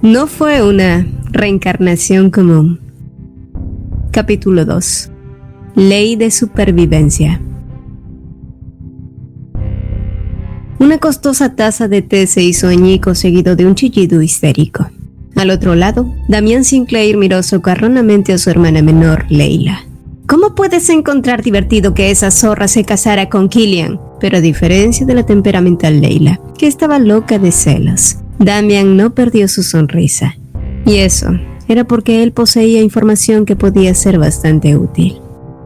No fue una reencarnación común. Capítulo 2. Ley de supervivencia. Una costosa taza de té se hizo añicos seguido de un chillido histérico. Al otro lado, Damián Sinclair miró socarronamente a su hermana menor, Leila. ¿Cómo puedes encontrar divertido que esa zorra se casara con Killian? Pero a diferencia de la temperamental Leila, que estaba loca de celos, Damián no perdió su sonrisa. Y eso era porque él poseía información que podía ser bastante útil.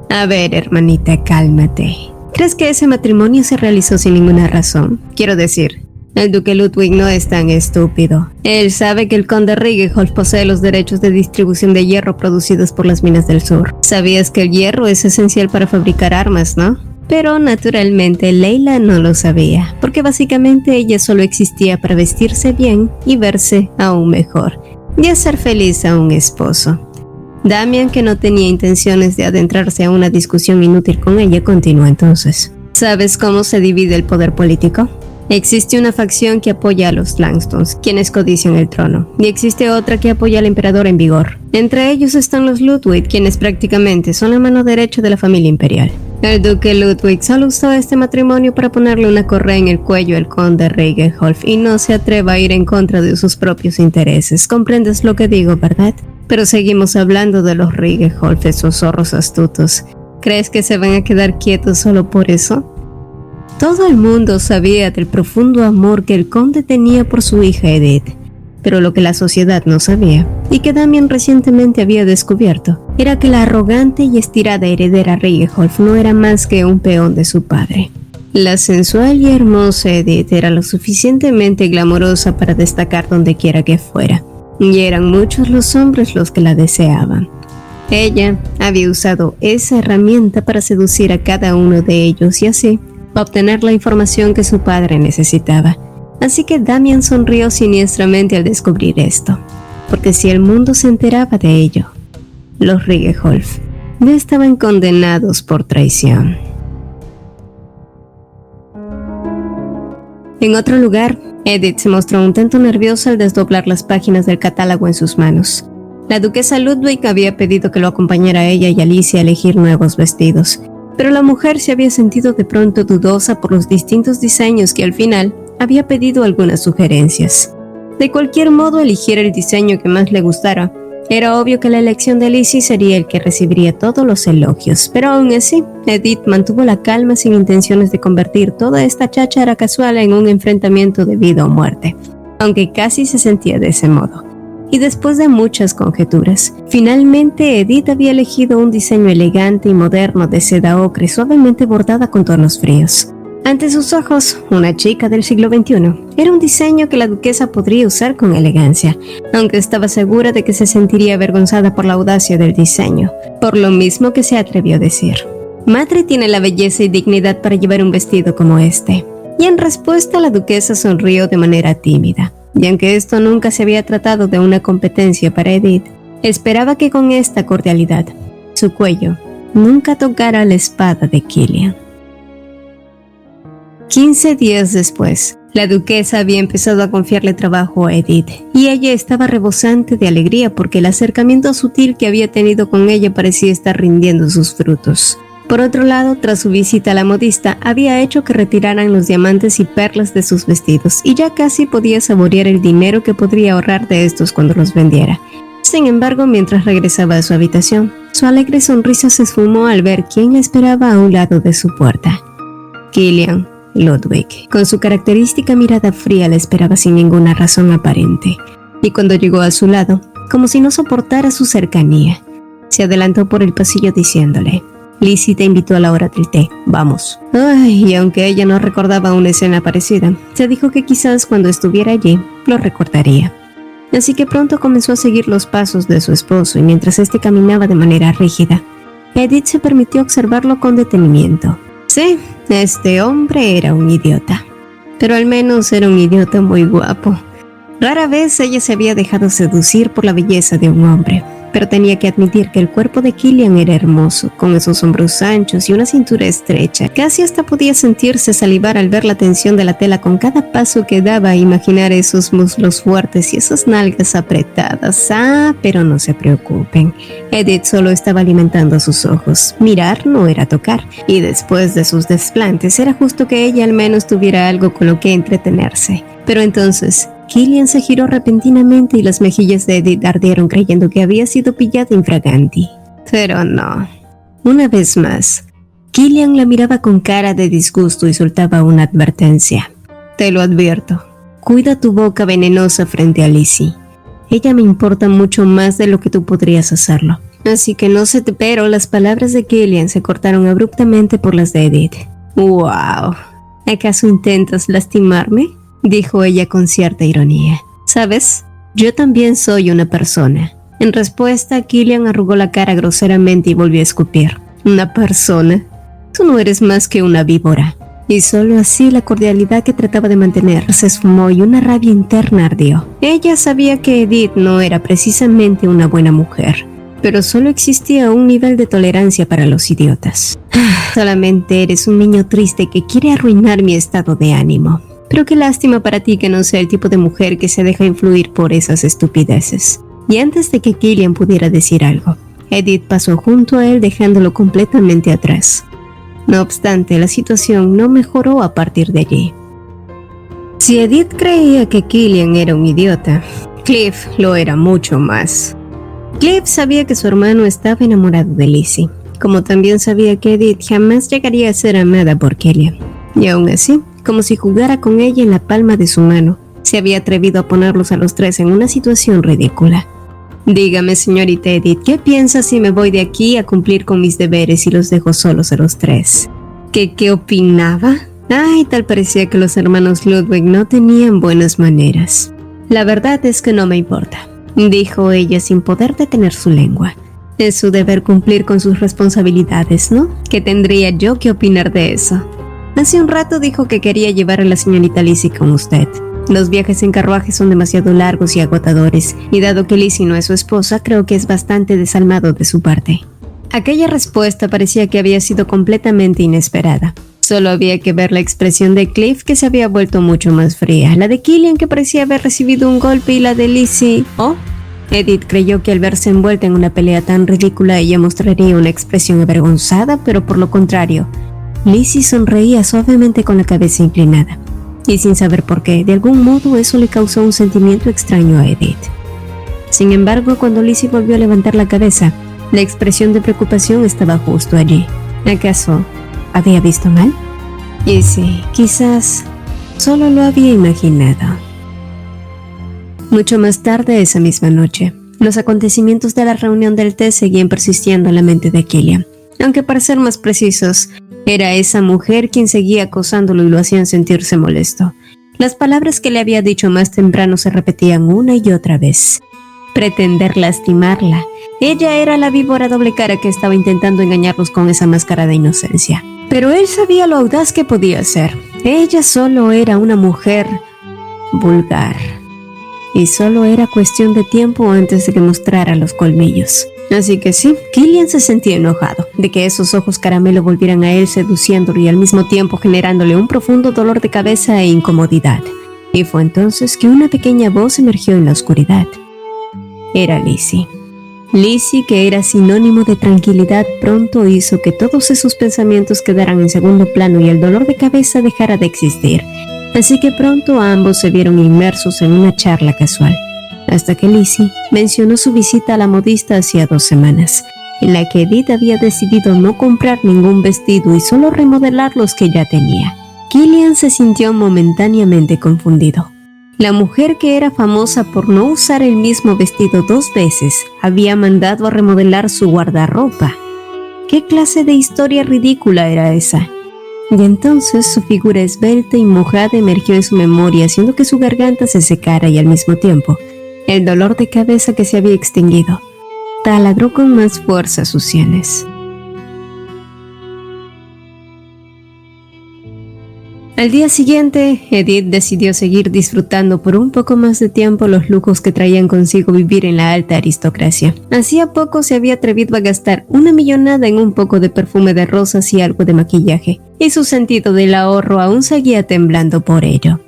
A ver, hermanita, cálmate. ¿Crees que ese matrimonio se realizó sin ninguna razón? Quiero decir, el duque Ludwig no es tan estúpido. Él sabe que el conde Rigeholt posee los derechos de distribución de hierro producidos por las minas del sur. Sabías que el hierro es esencial para fabricar armas, ¿no? Pero naturalmente Leila no lo sabía, porque básicamente ella solo existía para vestirse bien y verse aún mejor, y hacer feliz a un esposo. Damián, que no tenía intenciones de adentrarse a una discusión inútil con ella, continuó entonces. ¿Sabes cómo se divide el poder político? Existe una facción que apoya a los Langstons, quienes codician el trono, y existe otra que apoya al emperador en vigor. Entre ellos están los Ludwig, quienes prácticamente son la mano derecha de la familia imperial. El duque Ludwig solo usó este matrimonio para ponerle una correa en el cuello al conde Rigeholt y no se atreva a ir en contra de sus propios intereses. ¿Comprendes lo que digo, verdad? Pero seguimos hablando de los Rigeholt, esos zorros astutos. ¿Crees que se van a quedar quietos solo por eso? Todo el mundo sabía del profundo amor que el conde tenía por su hija Edith, pero lo que la sociedad no sabía, y que Damián recientemente había descubierto, era que la arrogante y estirada heredera Rigeholt no era más que un peón de su padre. La sensual y hermosa Edith era lo suficientemente glamorosa para destacar donde quiera que fuera, y eran muchos los hombres los que la deseaban. Ella había usado esa herramienta para seducir a cada uno de ellos y así obtener la información que su padre necesitaba. Así que Damián sonrió siniestramente al descubrir esto, porque si el mundo se enteraba de ello, los Rigeholt ya estaban condenados por traición. En otro lugar, Edith se mostró un tanto nerviosa al desdoblar las páginas del catálogo en sus manos. La duquesa Ludwig había pedido que lo acompañara a ella y Alicia a elegir nuevos vestidos, pero la mujer se había sentido de pronto dudosa por los distintos diseños que al final había pedido algunas sugerencias. De cualquier modo, eligiera el diseño que más le gustara. Era obvio que la elección de Alicia sería el que recibiría todos los elogios, pero aún así, Edith mantuvo la calma sin intenciones de convertir toda esta cháchara casual en un enfrentamiento de vida o muerte, aunque casi se sentía de ese modo. Y después de muchas conjeturas, finalmente Edith había elegido un diseño elegante y moderno de seda ocre suavemente bordada con tonos fríos. Ante sus ojos, una chica del siglo XXI, era un diseño que la duquesa podría usar con elegancia, aunque estaba segura de que se sentiría avergonzada por la audacia del diseño, por lo mismo que se atrevió a decir: «Madre tiene la belleza y dignidad para llevar un vestido como este». Y en respuesta la duquesa sonrió de manera tímida. Y aunque esto nunca se había tratado de una competencia para Edith, esperaba que con esta cordialidad, su cuello nunca tocara la espada de Killian. 15 días después, la duquesa había empezado a confiarle trabajo a Edith, y ella estaba rebosante de alegría porque el acercamiento sutil que había tenido con ella parecía estar rindiendo sus frutos. Por otro lado, tras su visita a la modista, había hecho que retiraran los diamantes y perlas de sus vestidos, y ya casi podía saborear el dinero que podría ahorrar de estos cuando los vendiera. Sin embargo, mientras regresaba a su habitación, su alegre sonrisa se esfumó al ver quién la esperaba a un lado de su puerta. Killian Ludwig, con su característica mirada fría, la esperaba sin ninguna razón aparente, y cuando llegó a su lado, como si no soportara su cercanía, se adelantó por el pasillo diciéndole: «Lizzie te invitó a la hora del té, vamos». Y aunque ella no recordaba una escena parecida, se dijo que quizás cuando estuviera allí, lo recordaría. Así que pronto comenzó a seguir los pasos de su esposo, y mientras éste caminaba de manera rígida, Edith se permitió observarlo con detenimiento. Sí, este hombre era un idiota, pero al menos era un idiota muy guapo. Rara vez ella se había dejado seducir por la belleza de un hombre, pero tenía que admitir que el cuerpo de Killian era hermoso, con esos hombros anchos y una cintura estrecha. Casi hasta podía sentirse salivar al ver la tensión de la tela con cada paso que daba, imaginar esos muslos fuertes y esas nalgas apretadas. Pero no se preocupen, Edith solo estaba alimentando sus ojos. Mirar no era tocar, y después de sus desplantes era justo que ella al menos tuviera algo con lo que entretenerse. Pero entonces Killian se giró repentinamente y las mejillas de Edith ardieron creyendo que había sido pillada infraganti. Pero no. Una vez más, Killian la miraba con cara de disgusto y soltaba una advertencia. Te lo advierto, cuida tu boca venenosa frente a Lizzie. Ella me importa mucho más de lo que tú podrías hacerlo. Así que no se te... Pero las palabras de Killian se cortaron abruptamente por las de Edith. ¡Wow! ¿Acaso intentas lastimarme?, dijo ella con cierta ironía. ¿Sabes? Yo también soy una persona. En respuesta, Killian arrugó la cara groseramente y volvió a escupir. ¿Una persona? Tú no eres más que una víbora. Y solo así la cordialidad que trataba de mantener se esfumó y una rabia interna ardió. Ella sabía que Edith no era precisamente una buena mujer, pero solo existía un nivel de tolerancia para los idiotas. Solamente eres un niño triste que quiere arruinar mi estado de ánimo. Pero qué lástima para ti que no sea el tipo de mujer que se deja influir por esas estupideces. Y antes de que Killian pudiera decir algo, Edith pasó junto a él dejándolo completamente atrás. No obstante, la situación no mejoró a partir de allí. Si Edith creía que Killian era un idiota, Cliff lo era mucho más. Cliff sabía que su hermano estaba enamorado de Lizzie, como también sabía que Edith jamás llegaría a ser amada por Killian. Y aún así, como si jugara con ella en la palma de su mano, se había atrevido a ponerlos a los tres en una situación ridícula. Dígame, señorita Edith, ¿qué piensa si me voy de aquí a cumplir con mis deberes y los dejo solos a los tres? ¿Qué opinaba? Tal parecía que los hermanos Ludwig no tenían buenas maneras. La verdad es que no me importa, dijo ella sin poder detener su lengua. Es su deber cumplir con sus responsabilidades, ¿no? ¿Qué tendría yo que opinar de eso? Hace un rato dijo que quería llevar a la señorita Lizzie con usted. Los viajes en carruaje son demasiado largos y agotadores, y dado que Lizzie no es su esposa, creo que es bastante desalmado de su parte. Aquella respuesta parecía que había sido completamente inesperada. Solo había que ver la expresión de Cliff, que se había vuelto mucho más fría, la de Killian, que parecía haber recibido un golpe, y la de Lizzie. Edith creyó que al verse envuelta en una pelea tan ridícula ella mostraría una expresión avergonzada, pero por lo contrario, Lizzie sonreía suavemente con la cabeza inclinada, y sin saber por qué, de algún modo eso le causó un sentimiento extraño a Edith. Sin embargo, cuando Lizzie volvió a levantar la cabeza, la expresión de preocupación estaba justo allí. ¿Acaso había visto mal? Y sí, quizás solo lo había imaginado. Mucho más tarde esa misma noche, los acontecimientos de la reunión del té seguían persistiendo en la mente de Killian, aunque para ser más precisos, era esa mujer quien seguía acosándolo y lo hacían sentirse molesto. Las palabras que le había dicho más temprano se repetían una y otra vez. Pretender lastimarla. Ella era la víbora doble cara que estaba intentando engañarlos con esa máscara de inocencia. Pero él sabía lo audaz que podía ser. Ella solo era una mujer vulgar. Y solo era cuestión de tiempo antes de que mostrara los colmillos. Así que sí, Killian se sentía enojado de que esos ojos caramelo volvieran a él seduciéndolo y al mismo tiempo generándole un profundo dolor de cabeza e incomodidad. Y fue entonces que una pequeña voz emergió en la oscuridad. Era Lizzie. Lizzie, que era sinónimo de tranquilidad, pronto hizo que todos esos pensamientos quedaran en segundo plano y el dolor de cabeza dejara de existir. Así que pronto ambos se vieron inmersos en una charla casual, hasta que Lizzie mencionó su visita a la modista hacía 2 semanas, en la que Edith había decidido no comprar ningún vestido y solo remodelar los que ya tenía. Killian se sintió momentáneamente confundido. La mujer, que era famosa por no usar el mismo vestido 2 veces, había mandado a remodelar su guardarropa. ¿Qué clase de historia ridícula era esa? Y entonces su figura esbelta y mojada emergió en su memoria, haciendo que su garganta se secara y al mismo tiempo el dolor de cabeza que se había extinguido taladró con más fuerza sus sienes. Al día siguiente, Edith decidió seguir disfrutando por un poco más de tiempo los lujos que traían consigo vivir en la alta aristocracia. Hacía poco se había atrevido a gastar una millonada en un poco de perfume de rosas y algo de maquillaje, y su sentido del ahorro aún seguía temblando por ello.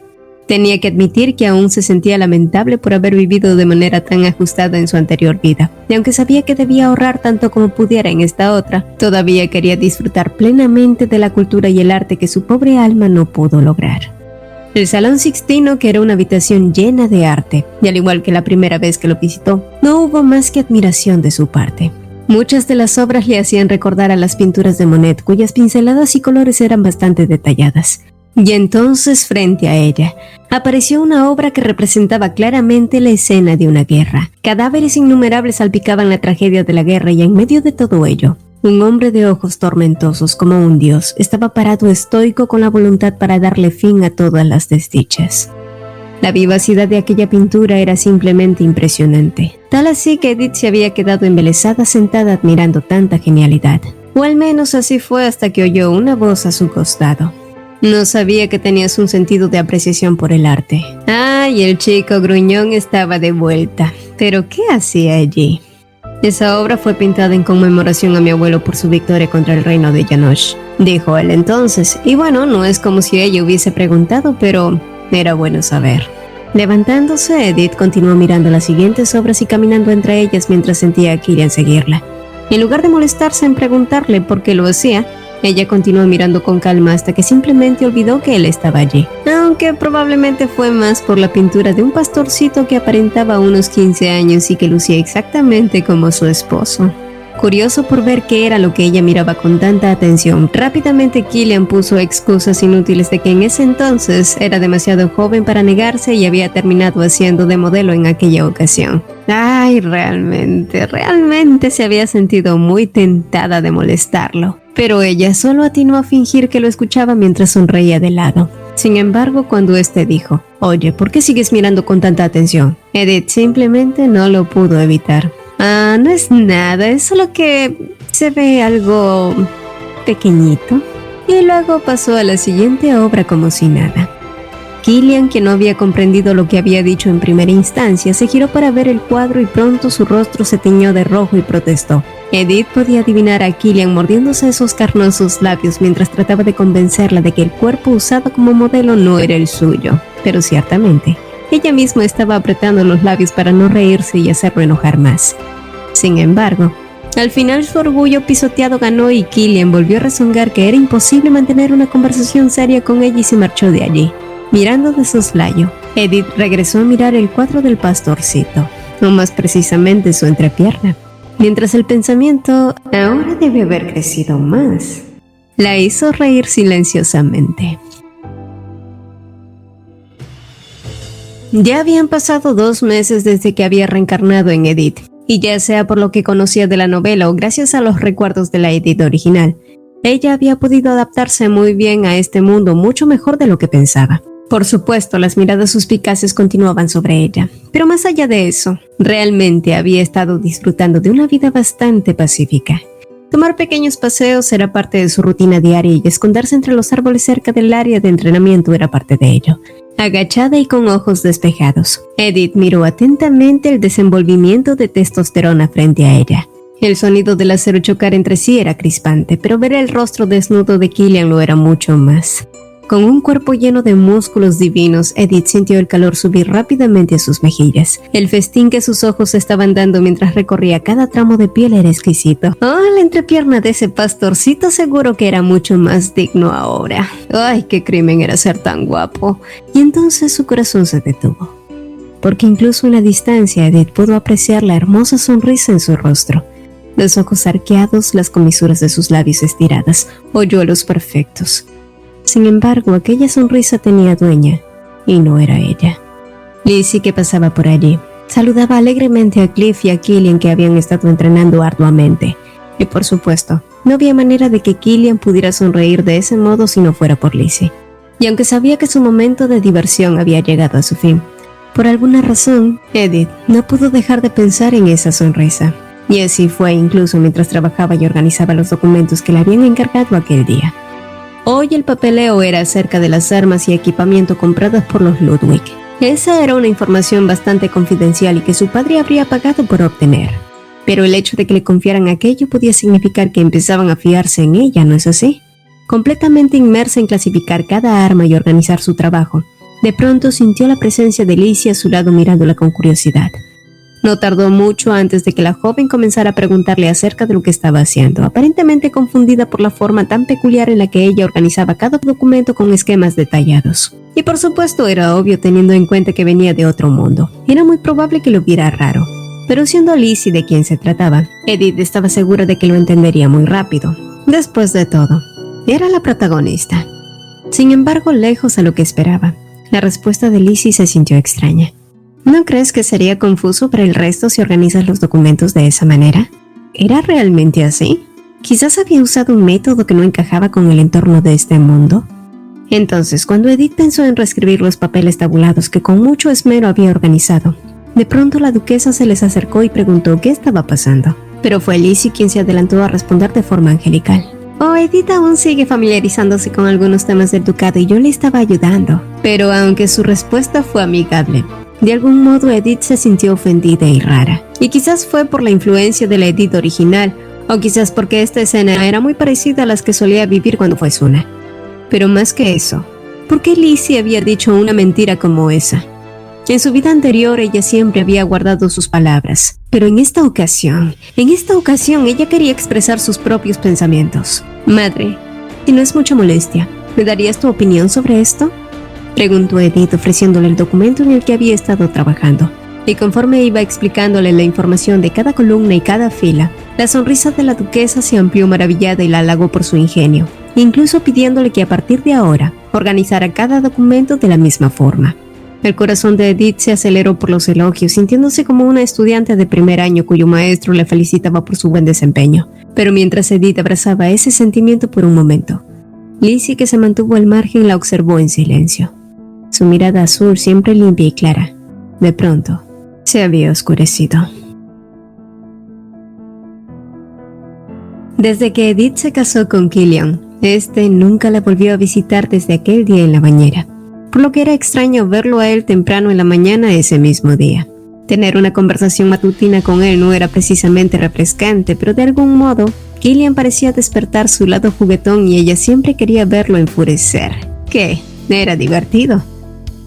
Tenía que admitir que aún se sentía lamentable por haber vivido de manera tan ajustada en su anterior vida, y aunque sabía que debía ahorrar tanto como pudiera en esta otra, todavía quería disfrutar plenamente de la cultura y el arte que su pobre alma no pudo lograr. El Salón Sixtino, que era una habitación llena de arte, y al igual que la primera vez que lo visitó, no hubo más que admiración de su parte. Muchas de las obras le hacían recordar a las pinturas de Monet, cuyas pinceladas y colores eran bastante detalladas. Y entonces, frente a ella, apareció una obra que representaba claramente la escena de una guerra. Cadáveres innumerables salpicaban la tragedia de la guerra y en medio de todo ello, un hombre de ojos tormentosos como un dios estaba parado estoico con la voluntad para darle fin a todas las desdichas. La vivacidad de aquella pintura era simplemente impresionante, tal así que Edith se había quedado embelesada sentada admirando tanta genialidad. O al menos así fue hasta que oyó una voz a su costado. No sabía que tenías un sentido de apreciación por el arte. Y el chico gruñón estaba de vuelta. ¿Pero qué hacía allí? Esa obra fue pintada en conmemoración a mi abuelo por su victoria contra el reino de Janosh, dijo él entonces. Y bueno, no es como si ella hubiese preguntado, pero era bueno saber. Levantándose, Edith continuó mirando las siguientes obras y caminando entre ellas mientras sentía a Killian seguirla. En lugar de molestarse en preguntarle por qué lo hacía, ella continuó mirando con calma hasta que simplemente olvidó que él estaba allí, aunque probablemente fue más por la pintura de un pastorcito que aparentaba unos 15 años y que lucía exactamente como su esposo. Curioso por ver qué era lo que ella miraba con tanta atención, rápidamente Killian puso excusas inútiles de que en ese entonces era demasiado joven para negarse y había terminado haciendo de modelo en aquella ocasión. Realmente se había sentido muy tentada de molestarlo, pero ella solo atinó a fingir que lo escuchaba mientras sonreía de lado. Sin embargo, cuando éste dijo, «Oye, ¿por qué sigues mirando con tanta atención?», Edith simplemente no lo pudo evitar. No es nada, es solo que se ve algo pequeñito. Y luego pasó a la siguiente obra como si nada. Killian, que no había comprendido lo que había dicho en primera instancia, se giró para ver el cuadro y pronto su rostro se tiñó de rojo y protestó. Edith podía adivinar a Killian mordiéndose esos carnosos labios mientras trataba de convencerla de que el cuerpo usado como modelo no era el suyo. Pero ciertamente, ella misma estaba apretando los labios para no reírse y hacerlo enojar más. Sin embargo, al final su orgullo pisoteado ganó y Killian volvió a rezongar que era imposible mantener una conversación seria con ella y se marchó de allí. Mirando de soslayo, Edith regresó a mirar el cuadro del pastorcito, o más precisamente su entrepierna, mientras el pensamiento, ahora debe haber crecido más, la hizo reír silenciosamente. Ya habían pasado 2 meses desde que había reencarnado en Edith, y ya sea por lo que conocía de la novela o gracias a los recuerdos de la Edith original, ella había podido adaptarse muy bien a este mundo mucho mejor de lo que pensaba. Por supuesto, las miradas suspicaces continuaban sobre ella, pero más allá de eso, realmente había estado disfrutando de una vida bastante pacífica. Tomar pequeños paseos era parte de su rutina diaria y esconderse entre los árboles cerca del área de entrenamiento era parte de ello. Agachada y con ojos despejados, Edith miró atentamente el desenvolvimiento de testosterona frente a ella. El sonido del acero chocar entre sí era crispante, pero ver el rostro desnudo de Killian lo era mucho más. Con un cuerpo lleno de músculos divinos, Edith sintió el calor subir rápidamente a sus mejillas. El festín que sus ojos estaban dando mientras recorría cada tramo de piel era exquisito. La entrepierna de ese pastorcito seguro que era mucho más digno ahora. Qué crimen era ser tan guapo. Y entonces su corazón se detuvo, porque incluso en la distancia Edith pudo apreciar la hermosa sonrisa en su rostro. Los ojos arqueados, las comisuras de sus labios estiradas, hoyuelos perfectos. Sin embargo, aquella sonrisa tenía dueña, y no era ella. Lizzie, que pasaba por allí, saludaba alegremente a Cliff y a Killian, que habían estado entrenando arduamente. Y por supuesto, no había manera de que Killian pudiera sonreír de ese modo si no fuera por Lizzie. Y aunque sabía que su momento de diversión había llegado a su fin, por alguna razón, Edith no pudo dejar de pensar en esa sonrisa. Y así fue incluso mientras trabajaba y organizaba los documentos que le habían encargado aquel día. Hoy el papeleo era acerca de las armas y equipamiento compradas por los Ludwig. Esa era una información bastante confidencial y que su padre habría pagado por obtener. Pero el hecho de que le confiaran aquello podía significar que empezaban a fiarse en ella, ¿no es así? Completamente inmersa en clasificar cada arma y organizar su trabajo, de pronto sintió la presencia de Lizzie a su lado mirándola con curiosidad. No tardó mucho antes de que la joven comenzara a preguntarle acerca de lo que estaba haciendo, aparentemente confundida por la forma tan peculiar en la que ella organizaba cada documento con esquemas detallados. Y por supuesto era obvio teniendo en cuenta que venía de otro mundo. Era muy probable que lo viera raro. Pero siendo Lizzie de quien se trataba, Edith estaba segura de que lo entendería muy rápido. Después de todo, era la protagonista. Sin embargo, lejos a lo que esperaba, la respuesta de Lizzie se sintió extraña. ¿No crees que sería confuso para el resto si organizas los documentos de esa manera? ¿Era realmente así? ¿Quizás había usado un método que no encajaba con el entorno de este mundo? Entonces, cuando Edith pensó en reescribir los papeles tabulados que con mucho esmero había organizado, de pronto la duquesa se les acercó y preguntó qué estaba pasando. Pero fue Lizzie quien se adelantó a responder de forma angelical. Oh, Edith aún sigue familiarizándose con algunos temas del ducado y yo le estaba ayudando. Pero aunque su respuesta fue amigable, de algún modo Edith se sintió ofendida y rara. Y quizás fue por la influencia de la Edith original, o quizás porque esta escena era muy parecida a las que solía vivir cuando fue Suna. Pero más que eso, ¿por qué Lizzie había dicho una mentira como esa? En su vida anterior ella siempre había guardado sus palabras, pero en esta ocasión ella quería expresar sus propios pensamientos. Madre, si no es mucha molestia, ¿me darías tu opinión sobre esto?, preguntó Edith ofreciéndole el documento en el que había estado trabajando. Y conforme iba explicándole la información de cada columna y cada fila, la sonrisa de la duquesa se amplió maravillada y la halagó por su ingenio, incluso pidiéndole que a partir de ahora organizara cada documento de la misma forma. El corazón de Edith se aceleró por los elogios, sintiéndose como una estudiante de primer año cuyo maestro le felicitaba por su buen desempeño. Pero mientras Edith abrazaba ese sentimiento por un momento, Lizzie, que se mantuvo al margen, la observó en silencio. Su mirada azul, siempre limpia y clara, de pronto, se había oscurecido. Desde que Edith se casó con Killian, este nunca la volvió a visitar desde aquel día en la bañera, por lo que era extraño verlo a él temprano en la mañana ese mismo día. Tener una conversación matutina con él no era precisamente refrescante, pero de algún modo, Killian parecía despertar su lado juguetón y ella siempre quería verlo enfurecer. ¿Qué? Era divertido.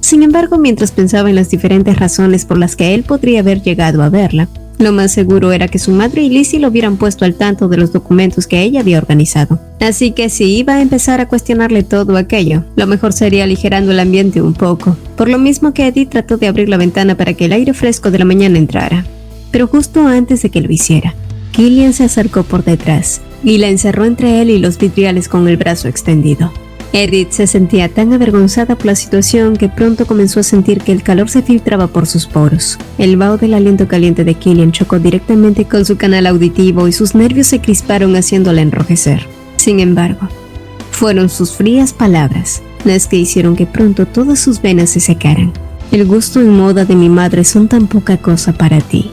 Sin embargo, mientras pensaba en las diferentes razones por las que él podría haber llegado a verla, lo más seguro era que su madre y Lizzie lo hubieran puesto al tanto de los documentos que ella había organizado. Así que si iba a empezar a cuestionarle todo aquello, lo mejor sería aligerando el ambiente un poco. Por lo mismo que Edith trató de abrir la ventana para que el aire fresco de la mañana entrara. Pero justo antes de que lo hiciera, Killian se acercó por detrás y la encerró entre él y los vitriales con el brazo extendido. Edith se sentía tan avergonzada por la situación que pronto comenzó a sentir que el calor se filtraba por sus poros. El vaho del aliento caliente de Killian chocó directamente con su canal auditivo y sus nervios se crisparon haciéndola enrojecer. Sin embargo, fueron sus frías palabras las que hicieron que pronto todas sus venas se secaran. El gusto y moda de mi madre son tan poca cosa para ti.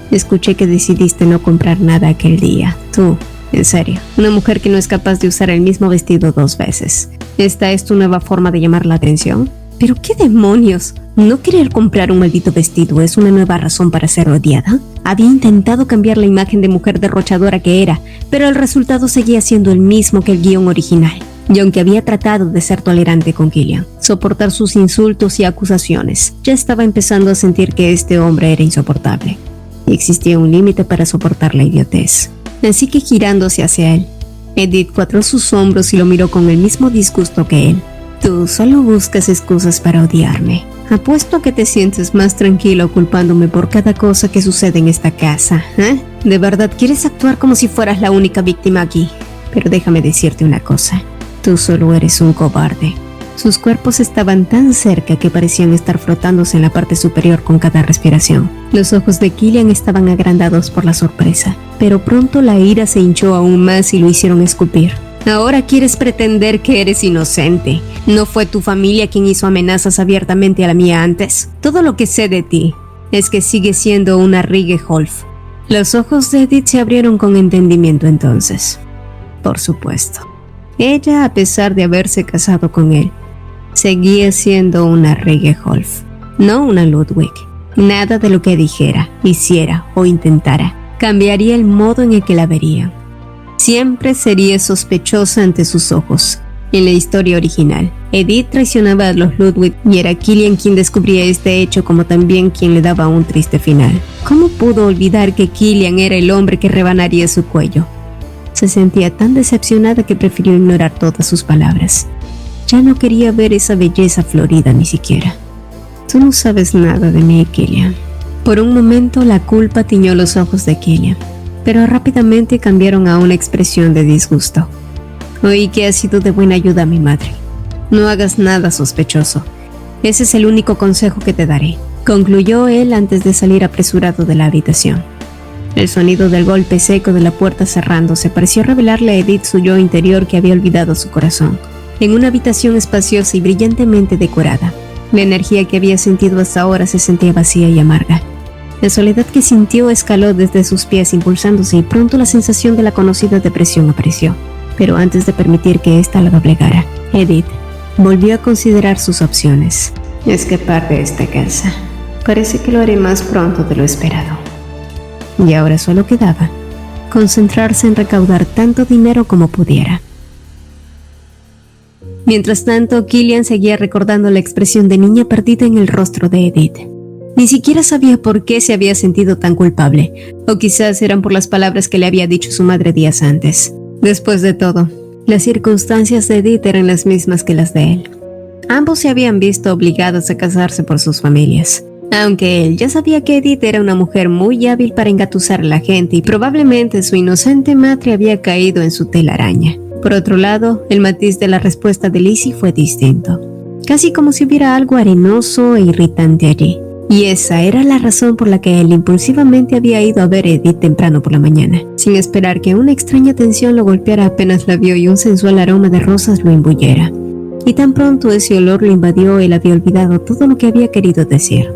Escuché que decidiste no comprar nada aquel día. Tú, en serio, una mujer que no es capaz de usar el mismo vestido 2 veces. ¿Esta es tu nueva forma de llamar la atención? ¿Pero qué demonios? ¿No querer comprar un maldito vestido es una nueva razón para ser odiada? Había intentado cambiar la imagen de mujer derrochadora que era, pero el resultado seguía siendo el mismo que el guión original. Y aunque había tratado de ser tolerante con Killian, soportar sus insultos y acusaciones, ya estaba empezando a sentir que este hombre era insoportable. Y existía un límite para soportar la idiotez. Así que girándose hacia él, Edith cuadró sus hombros y lo miró con el mismo disgusto que él. Tú solo buscas excusas para odiarme. Apuesto a que te sientes más tranquilo culpándome por cada cosa que sucede en esta casa, ¿eh? ¿De verdad quieres actuar como si fueras la única víctima aquí? Pero déjame decirte una cosa. Tú solo eres un cobarde. Sus cuerpos estaban tan cerca que parecían estar frotándose en la parte superior con cada respiración. Los ojos de Killian estaban agrandados por la sorpresa, pero pronto la ira se hinchó aún más y lo hicieron escupir. Ahora quieres pretender que eres inocente. ¿No fue tu familia quien hizo amenazas abiertamente a la mía antes? Todo lo que sé de ti es que sigues siendo una Rige Holf. Los ojos de Edith se abrieron con entendimiento entonces. Por supuesto. Ella, a pesar de haberse casado con él, seguía siendo una Regeholf, no una Ludwig. Nada de lo que dijera, hiciera o intentara cambiaría el modo en el que la vería. Siempre sería sospechosa ante sus ojos. En la historia original, Edith traicionaba a los Ludwig y era Killian quien descubría este hecho, como también quien le daba un triste final. ¿Cómo pudo olvidar que Killian era el hombre que rebanaría su cuello? Se sentía tan decepcionada que prefirió ignorar todas sus palabras. Ya no quería ver esa belleza florida ni siquiera. Tú no sabes nada de mí, Killian. Por un momento la culpa tiñó los ojos de Killian, pero rápidamente cambiaron a una expresión de disgusto. Oí que has sido de buena ayuda a mi madre. No hagas nada sospechoso. Ese es el único consejo que te daré, concluyó él antes de salir apresurado de la habitación. El sonido del golpe seco de la puerta cerrándose pareció revelarle a Edith su yo interior que había olvidado su corazón. En una habitación espaciosa y brillantemente decorada, la energía que había sentido hasta ahora se sentía vacía y amarga. La soledad que sintió escaló desde sus pies impulsándose y pronto la sensación de la conocida depresión apareció. Pero antes de permitir que ésta la doblegara, Edith volvió a considerar sus opciones. Escapar de esta casa. Parece que lo haré más pronto de lo esperado. Y ahora solo quedaba concentrarse en recaudar tanto dinero como pudiera. Mientras tanto, Killian seguía recordando la expresión de niña perdida en el rostro de Edith. Ni siquiera sabía por qué se había sentido tan culpable, o quizás eran por las palabras que le había dicho su madre días antes. Después de todo, las circunstancias de Edith eran las mismas que las de él. Ambos se habían visto obligados a casarse por sus familias. Aunque él ya sabía que Edith era una mujer muy hábil para engatusar a la gente y probablemente su inocente madre había caído en su telaraña. Por otro lado, el matiz de la respuesta de Lizzie fue distinto, casi como si hubiera algo arenoso e irritante allí. Y esa era la razón por la que él impulsivamente había ido a ver a Edith temprano por la mañana, sin esperar que una extraña tensión lo golpeara apenas la vio y un sensual aroma de rosas lo imbuyera. Y tan pronto ese olor lo invadió, él había olvidado todo lo que había querido decir.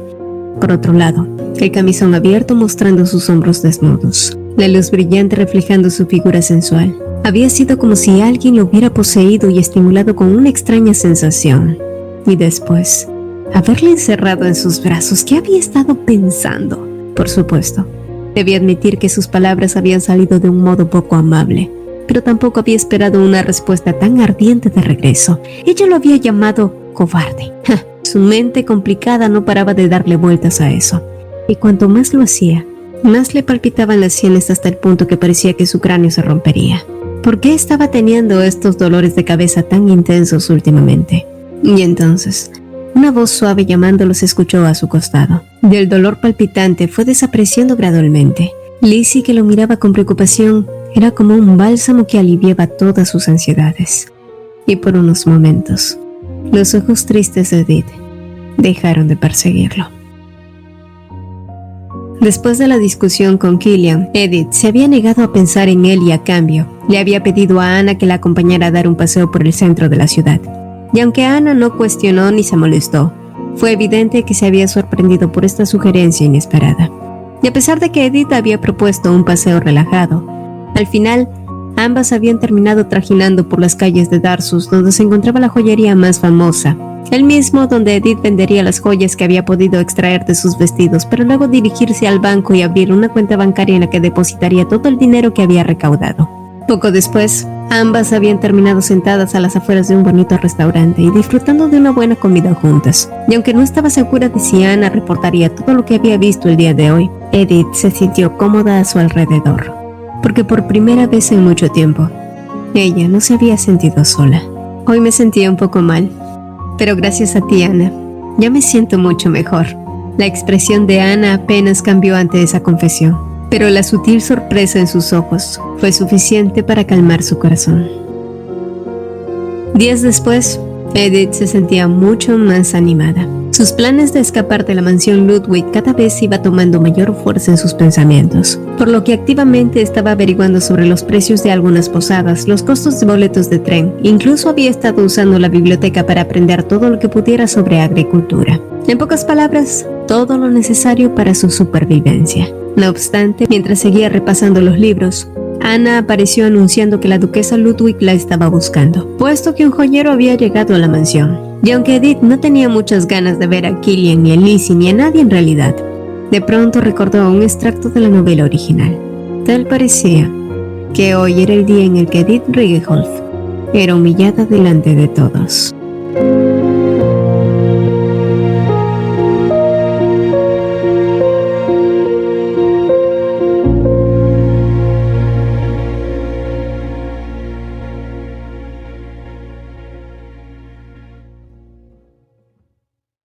Por otro lado, el camisón abierto mostrando sus hombros desnudos, la luz brillante reflejando su figura sensual, había sido como si alguien lo hubiera poseído y estimulado con una extraña sensación. Y después, haberle encerrado en sus brazos, ¿qué había estado pensando? Por supuesto, debía admitir que sus palabras habían salido de un modo poco amable, pero tampoco había esperado una respuesta tan ardiente de regreso. Ella lo había llamado cobarde. Su mente complicada no paraba de darle vueltas a eso, y cuanto más lo hacía, más le palpitaban las sienes hasta el punto que parecía que su cráneo se rompería. ¿Por qué estaba teniendo estos dolores de cabeza tan intensos últimamente? Y entonces, una voz suave llamándolo se escuchó a su costado. Del dolor palpitante fue desapareciendo gradualmente. Lizzie, que lo miraba con preocupación, era como un bálsamo que aliviaba todas sus ansiedades. Y por unos momentos, los ojos tristes de Edith dejaron de perseguirlo. Después de la discusión con Killian, Edith se había negado a pensar en él y a cambio le había pedido a Anna que la acompañara a dar un paseo por el centro de la ciudad. Y aunque Anna no cuestionó ni se molestó, fue evidente que se había sorprendido por esta sugerencia inesperada. Y a pesar de que Edith había propuesto un paseo relajado, al final ambas habían terminado trajinando por las calles de Darsus, donde se encontraba la joyería más famosa, el mismo donde Edith vendería las joyas que había podido extraer de sus vestidos, pero luego dirigirse al banco y abrir una cuenta bancaria en la que depositaría todo el dinero que había recaudado. Poco después, ambas habían terminado sentadas a las afueras de un bonito restaurante y disfrutando de una buena comida juntas. Y aunque no estaba segura de si Anna reportaría todo lo que había visto el día de hoy, Edith se sintió cómoda a su alrededor, porque por primera vez en mucho tiempo, ella no se había sentido sola. Hoy me sentía un poco mal, pero gracias a ti, Anna, ya me siento mucho mejor. La expresión de Anna apenas cambió ante esa confesión, pero la sutil sorpresa en sus ojos fue suficiente para calmar su corazón. Días después, Edith se sentía mucho más animada. Sus planes de escapar de la mansión Ludwig cada vez iba tomando mayor fuerza en sus pensamientos, por lo que activamente estaba averiguando sobre los precios de algunas posadas, los costos de boletos de tren, incluso había estado usando la biblioteca para aprender todo lo que pudiera sobre agricultura. En pocas palabras, todo lo necesario para su supervivencia. No obstante, mientras seguía repasando los libros, Anna apareció anunciando que la duquesa Ludwig la estaba buscando, puesto que un joyero había llegado a la mansión. Y aunque Edith no tenía muchas ganas de ver a Killian ni a Lizzie ni a nadie en realidad, de pronto recordó un extracto de la novela original. Tal parecía que hoy era el día en el que Edith Ringelholt era humillada delante de todos.